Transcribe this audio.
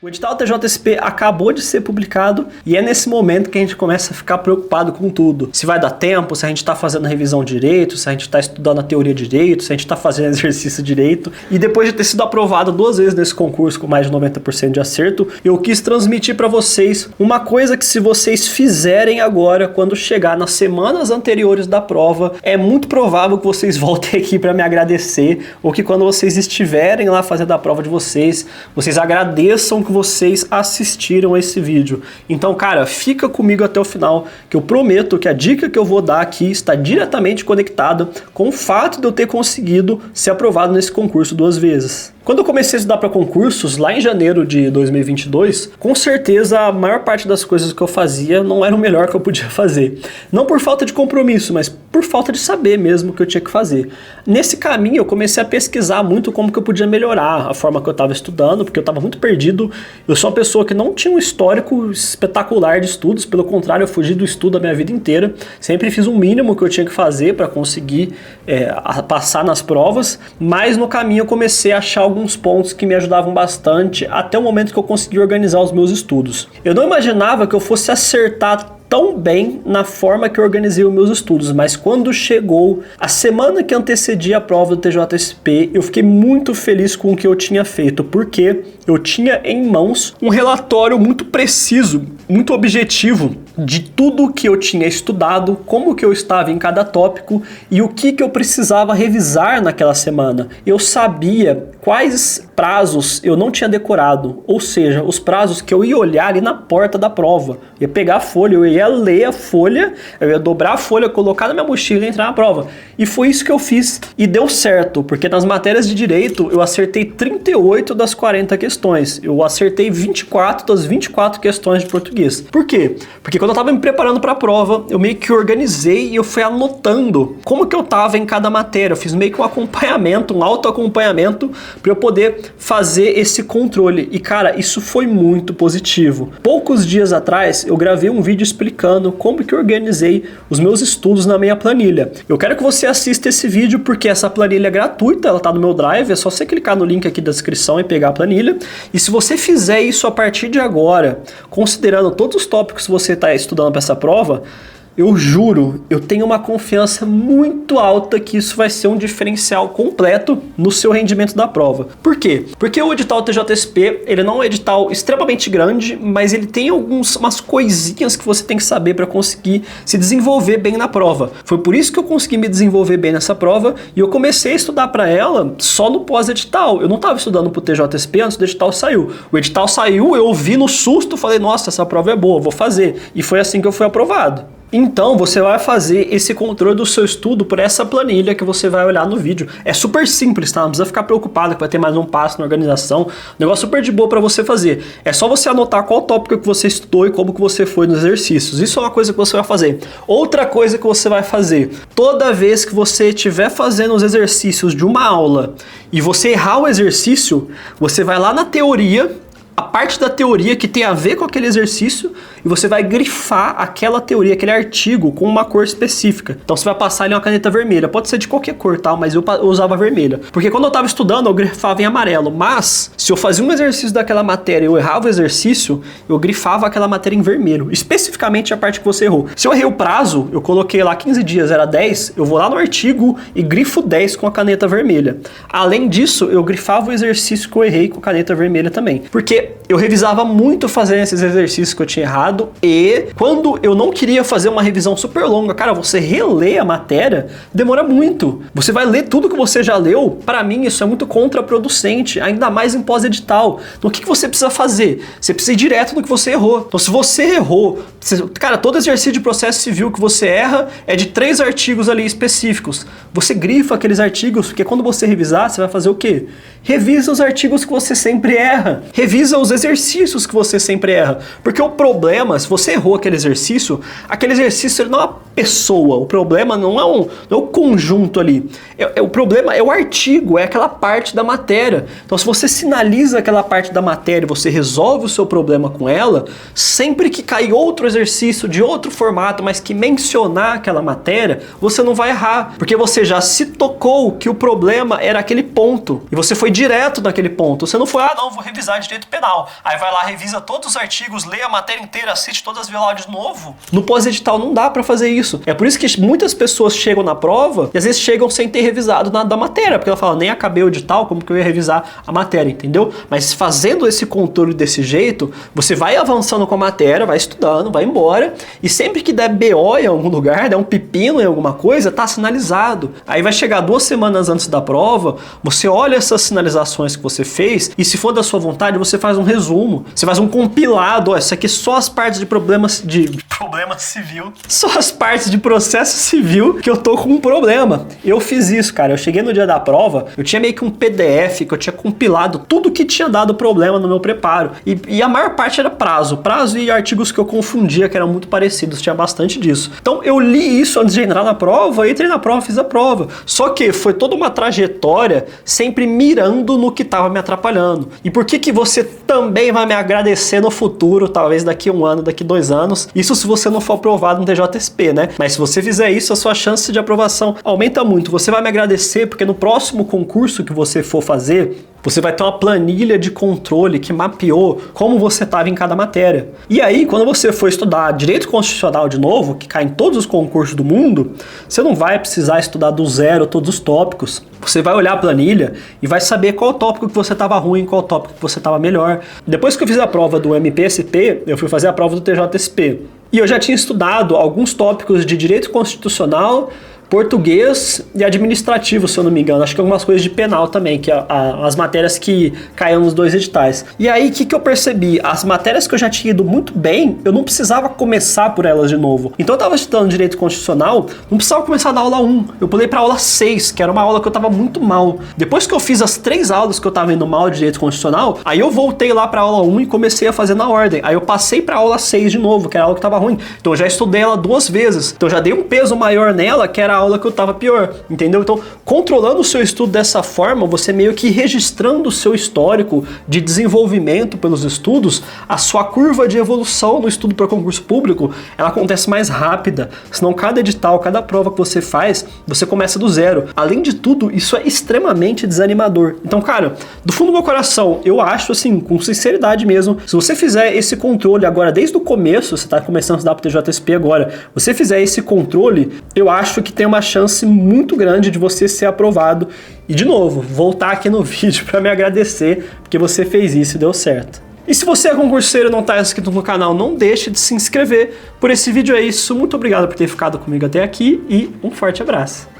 O edital TJSP acabou de ser publicado e é nesse momento que a gente começa a ficar preocupado com tudo. Se vai dar tempo, se a gente está fazendo revisão direito, se a gente está estudando a teoria direito, se a gente está fazendo exercício direito. E depois de ter sido aprovado 2 vezes nesse concurso com mais de 90% de acerto, eu quis transmitir para vocês uma coisa que, se vocês fizerem agora, quando chegar nas semanas anteriores da prova, é muito provável que vocês voltem aqui para me agradecer, ou que quando vocês estiverem lá fazendo a prova de vocês agradeçam que vocês assistiram a esse vídeo. Então, cara, fica comigo até o final, que eu prometo que a dica que eu vou dar aqui está diretamente conectada com o fato de eu ter conseguido ser aprovado nesse concurso 2 vezes. Quando eu comecei a estudar para concursos, lá em janeiro de 2022, com certeza a maior parte das coisas que eu fazia não era o melhor que eu podia fazer. Não por falta de compromisso, mas por falta de saber mesmo o que eu tinha que fazer. Nesse caminho eu comecei a pesquisar muito como que eu podia melhorar a forma que eu estava estudando, porque eu estava muito perdido. Eu sou uma pessoa que não tinha um histórico espetacular de estudos, pelo contrário, eu fugi do estudo a minha vida inteira. Sempre fiz o mínimo que eu tinha que fazer para conseguir passar nas provas, mas no caminho eu comecei a achar alguns pontos que me ajudavam bastante até o momento que eu consegui organizar os meus estudos. Eu não imaginava que eu fosse acertar tão bem na forma que eu organizei os meus estudos, mas quando chegou a semana que antecedia a prova do TJSP, eu fiquei muito feliz com o que eu tinha feito, porque eu tinha em mãos um relatório muito preciso, muito objetivo de tudo que eu tinha estudado, como que eu estava em cada tópico e o que eu precisava revisar naquela semana. Eu sabia quais prazos eu não tinha decorado, ou seja, os prazos que eu ia olhar ali na porta da prova. Eu ia pegar a folha, eu ia ler a folha, eu ia dobrar a folha, colocar na minha mochila e entrar na prova. E foi isso que eu fiz e deu certo, porque nas matérias de direito eu acertei 38 das 40 questões, eu acertei 24 das 24 questões de português. Por quê? Porque quando eu estava me preparando para a prova, eu meio que organizei e eu fui anotando como que eu estava em cada matéria. Eu fiz meio que um acompanhamento, um autoacompanhamento, para eu poder fazer esse controle. E cara, isso foi muito positivo. Poucos dias atrás, eu gravei um vídeo explicando como que eu organizei os meus estudos na minha planilha. Eu quero que você assista esse vídeo porque essa planilha é gratuita, ela está no meu Drive, é só você clicar no link aqui da descrição e pegar a planilha. E se você fizer isso a partir de agora, considerando todos os tópicos que você está estudando para essa prova, eu juro, eu tenho uma confiança muito alta que isso vai ser um diferencial completo no seu rendimento da prova. Por quê? Porque o edital TJSP, ele não é um edital extremamente grande, mas ele tem umas coisinhas que você tem que saber para conseguir se desenvolver bem na prova. Foi por isso que eu consegui me desenvolver bem nessa prova e eu comecei a estudar para ela só no pós-edital. Eu não estava estudando para o TJSP antes do edital saiu. O edital saiu, eu vi no susto, falei, nossa, essa prova é boa, vou fazer. E foi assim que eu fui aprovado. Então você vai fazer esse controle do seu estudo por essa planilha que você vai olhar no vídeo. É super simples, tá? Não precisa ficar preocupado que vai ter mais um passo na organização. Negócio super de boa para você fazer. É só você anotar qual tópico que você estudou e como que você foi nos exercícios. Isso é uma coisa que você vai fazer. Outra coisa que você vai fazer, toda vez que você estiver fazendo os exercícios de uma aula e você errar o exercício, você vai lá na teoria, a parte da teoria que tem a ver com aquele exercício, e você vai grifar aquela teoria, aquele artigo com uma cor específica. Então você vai passar ali uma caneta vermelha, pode ser de qualquer cor, tá? Mas eu usava vermelha, porque quando eu estava estudando eu grifava em amarelo, mas se eu fazia um exercício daquela matéria e eu errava o exercício, eu grifava aquela matéria em vermelho, especificamente a parte que você errou. Se eu errei o prazo, eu coloquei lá 15 dias, era 10, eu vou lá no artigo e grifo 10 com a caneta vermelha. Além disso, eu grifava o exercício que eu errei com a caneta vermelha também, porque eu revisava muito fazendo esses exercícios que eu tinha errado, e quando eu não queria fazer uma revisão super longa, cara, você relê a matéria, demora muito. Você vai ler tudo que você já leu, para mim isso é muito contraproducente, ainda mais em pós-edital. Então o que você precisa fazer? Você precisa ir direto no que você errou. Então se você errou, cara, todo exercício de processo civil que você erra é de 3 artigos ali específicos. Você grifa aqueles artigos, porque quando você revisar, você vai fazer o quê? Revisa os artigos que você sempre erra. Revisa os exercícios que você sempre erra. Porque o problema, se você errou aquele exercício ele não é uma pessoa. O problema não é o conjunto ali. O problema é o artigo, é aquela parte da matéria. Então se você sinaliza aquela parte da matéria, você resolve o seu problema com ela, sempre que cair outro exercício de outro formato, mas que mencionar aquela matéria, você não vai errar. Porque você já se tocou que o problema era aquele ponto. E você foi direto naquele ponto. Você não foi, não, vou revisar direito penal. constitucional, aí vai lá, revisa todos os artigos, lê a matéria inteira, assiste todas as videoaulas de novo. No pós-edital não dá pra fazer isso. É por isso que muitas pessoas chegam na prova e às vezes chegam sem ter revisado nada da matéria, porque ela fala, nem acabei o edital, como que eu ia revisar a matéria, entendeu? Mas fazendo esse controle desse jeito, você vai avançando com a matéria, vai estudando, vai embora, e sempre que der BO em algum lugar, der um pepino em alguma coisa, tá sinalizado. Aí vai chegar 2 semanas antes da prova, você olha essas sinalizações que você fez, e se for da sua vontade, você faz um resumo, você faz um compilado, ó, isso aqui é só as partes de problema civil, só as partes de processo civil que eu tô com um problema. Eu fiz isso, cara, eu cheguei no dia da prova, eu tinha meio que um PDF que eu tinha compilado tudo que tinha dado problema no meu preparo, e a maior parte era prazo e artigos que eu confundia, que eram muito parecidos, tinha bastante disso. Então eu li isso antes de entrar na prova, entrei na prova, fiz a prova. Só que foi toda uma trajetória sempre mirando no que estava me atrapalhando. E por que você também vai me agradecer no futuro, talvez daqui 1 ano, daqui 2 anos, isso se você não for aprovado no TJSP, né? Mas se você fizer isso, a sua chance de aprovação aumenta muito. Você vai me agradecer porque no próximo concurso que você for fazer, você vai ter uma planilha de controle que mapeou como você estava em cada matéria. E aí, quando você for estudar direito constitucional de novo, que cai em todos os concursos do mundo, você não vai precisar estudar do zero todos os tópicos. Você vai olhar a planilha e vai saber qual tópico que você estava ruim, qual tópico que você estava melhor. Depois que eu fiz a prova do MPSP, eu fui fazer a prova do TJSP. E eu já tinha estudado alguns tópicos de direito constitucional, português e administrativo, se eu não me engano. Acho que algumas coisas de penal também, que as matérias que caíam nos 2 editais. E aí, o que eu percebi? As matérias que eu já tinha ido muito bem, eu não precisava começar por elas de novo. Então eu tava estudando direito constitucional, não precisava começar da aula 1. Eu pulei pra aula 6, que era uma aula que eu tava muito mal. Depois que eu fiz as 3 aulas que eu tava indo mal de direito constitucional, aí eu voltei lá pra aula 1 e comecei a fazer na ordem. Aí eu passei pra aula 6 de novo, que era a aula que tava ruim. Então eu já estudei ela 2 vezes. Então eu já dei um peso maior nela, que era a aula que eu tava pior, entendeu? Então, controlando o seu estudo dessa forma, você meio que registrando o seu histórico de desenvolvimento pelos estudos, a sua curva de evolução no estudo para concurso público, ela acontece mais rápida, senão cada edital, cada prova que você faz, você começa do zero. Além de tudo, isso é extremamente desanimador. Então, cara, do fundo do meu coração, eu acho assim, com sinceridade mesmo, se você fizer esse controle agora, desde o começo, você tá começando a estudar pro TJSP agora, você fizer esse controle, eu acho que tem uma chance muito grande de você ser aprovado e, de novo, voltar aqui no vídeo para me agradecer porque você fez isso e deu certo. E se você é concurseiro e não está inscrito no canal, não deixe de se inscrever. Por esse vídeo é isso, muito obrigado por ter ficado comigo até aqui e um forte abraço.